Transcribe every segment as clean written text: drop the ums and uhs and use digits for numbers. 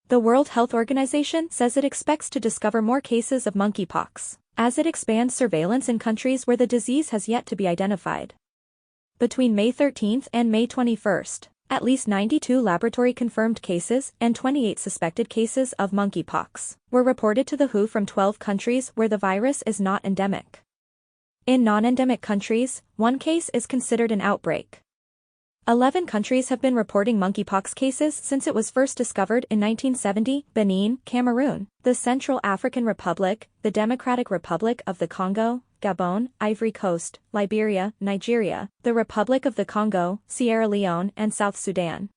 The World Health Organization says it expects to discover more cases of monkeypox as it expands surveillance in countries where the disease has yet to be identified. Between May 13 and May 21, at least 92 laboratory-confirmed cases and 28 suspected cases of monkeypox were reported to the WHO from 12 countries where the virus is not endemic. In non-endemic countries, one case is considered an outbreak. 11 countries have been reporting monkeypox cases since it was first discovered in 1970: Benin, Cameroon, the Central African Republic, the Democratic Republic of the Congo, Gabon, Ivory Coast, Liberia, Nigeria, the Republic of the Congo, Sierra Leone, and South Sudan.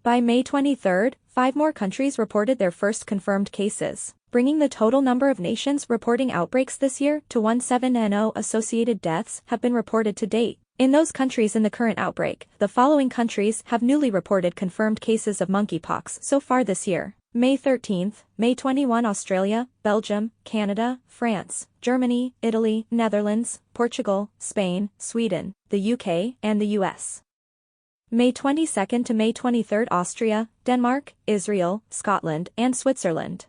By May 23, 5 more countries reported their first confirmed cases, bringing the total number of nations reporting outbreaks this year to 17. Associated deaths have been reported to date. In those countries in the current outbreak, the following countries have newly reported confirmed cases of monkeypox so far this year: May 13, May 21 Australia, Belgium, Canada, France, Germany, Italy, Netherlands, Portugal, Spain, Sweden, the UK, and the US. May 22 to May 23 Austria, Denmark, Israel, Scotland, and Switzerland.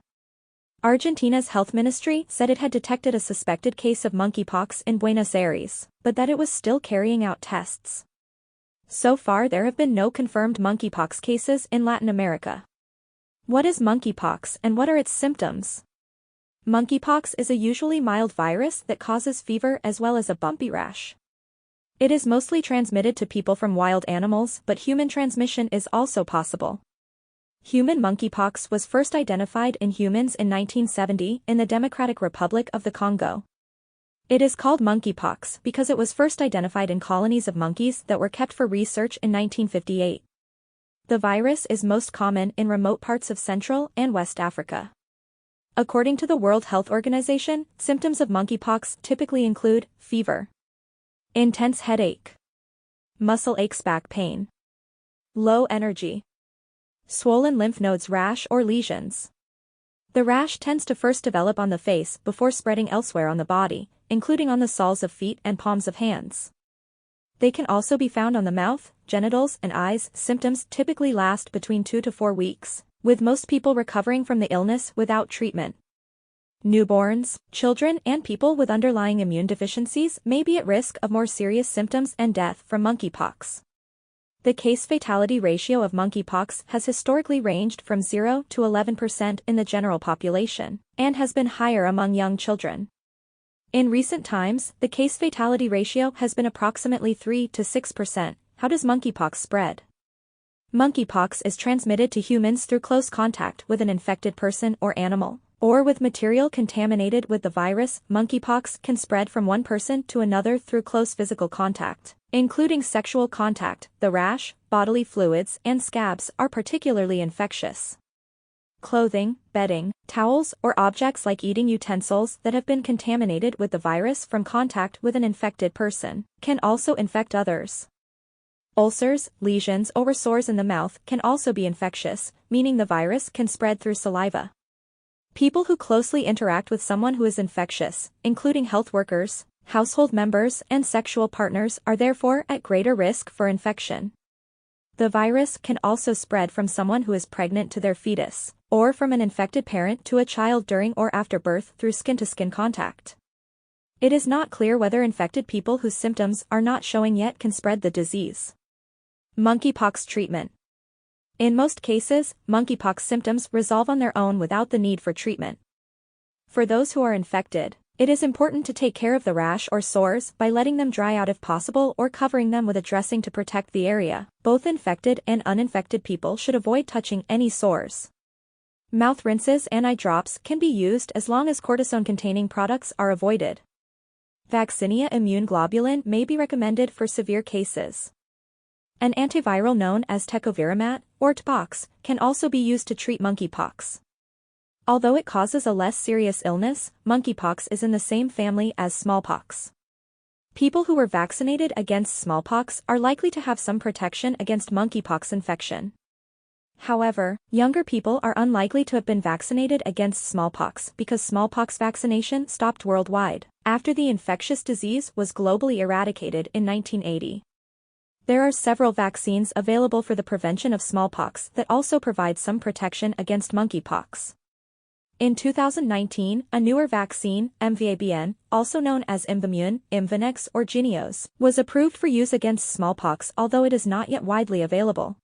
Argentina's health ministry said it had detected a suspected case of monkeypox in Buenos Aires, but that it was still carrying out tests. So far there have been no confirmed monkeypox cases in Latin America. What is monkeypox and what are its symptoms? Monkeypox is a usually mild virus that causes fever as well as a bumpy rash. It is mostly transmitted to people from wild animals, but human transmission is also possible. Human monkeypox was first identified in humans in 1970 in the Democratic Republic of the Congo. It is called monkeypox because it was first identified in colonies of monkeys that were kept for research in 1958. The virus is most common in remote parts of Central and West Africa. According to the World Health Organization, symptoms of monkeypox typically include fever, intense headache, muscle aches, back pain, low energy, swollen lymph nodes, rash or lesions. The rash tends to first develop on the face before spreading elsewhere on the body, including on the soles of feet and palms of hands. They can also be found on the mouth, genitals, and eyes. Symptoms typically last between 2 to 4 weeks, with most people recovering from the illness without treatment. Newborns, children, and people with underlying immune deficiencies may be at risk of more serious symptoms and death from monkeypox. The case fatality ratio of monkeypox has historically ranged from 0 to 11% in the general population, and has been higher among young children. In recent times, the case fatality ratio has been approximately 3 to 6%. How does monkeypox spread? Monkeypox is transmitted to humans through close contact with an infected person or animal, or with material contaminated with the virus. Monkeypox can spread from one person to another through close physical contact, including sexual contact. The rash, bodily fluids, and scabs are particularly infectious. Clothing, bedding, towels, or objects like eating utensils that have been contaminated with the virus from contact with an infected person can also infect others. Ulcers, lesions, or sores in the mouth can also be infectious, meaning the virus can spread through saliva. People who closely interact with someone who is infectious, including health workers, household members, and sexual partners, are therefore at greater risk for infection. The virus can also spread from someone who is pregnant to their fetus, or from an infected parent to a child during or after birth through skin-to-skin contact. It is not clear whether infected people whose symptoms are not showing yet can spread the disease. Monkeypox treatment. In most cases, monkeypox symptoms resolve on their own without the need for treatment. For those who are infected, it is important to take care of the rash or sores by letting them dry out if possible or covering them with a dressing to protect the area. Both infected and uninfected people should avoid touching any sores. Mouth rinses and eye drops can be used as long as cortisone-containing products are avoided. Vaccinia immune globulin may be recommended for severe cases. An antiviral known as tecovirimat, or Pox, can also be used to treat monkeypox. Although it causes a less serious illness, monkeypox is in the same family as smallpox. People who were vaccinated against smallpox are likely to have some protection against monkeypox infection. However, younger people are unlikely to have been vaccinated against smallpox because smallpox vaccination stopped worldwide after the infectious disease was globally eradicated in 1980. There are several vaccines available for the prevention of smallpox that also provide some protection against monkeypox. In 2019, a newer vaccine, MVABN, also known as Imvamune, Imvanex or Jynneos, was approved for use against smallpox, although it is not yet widely available.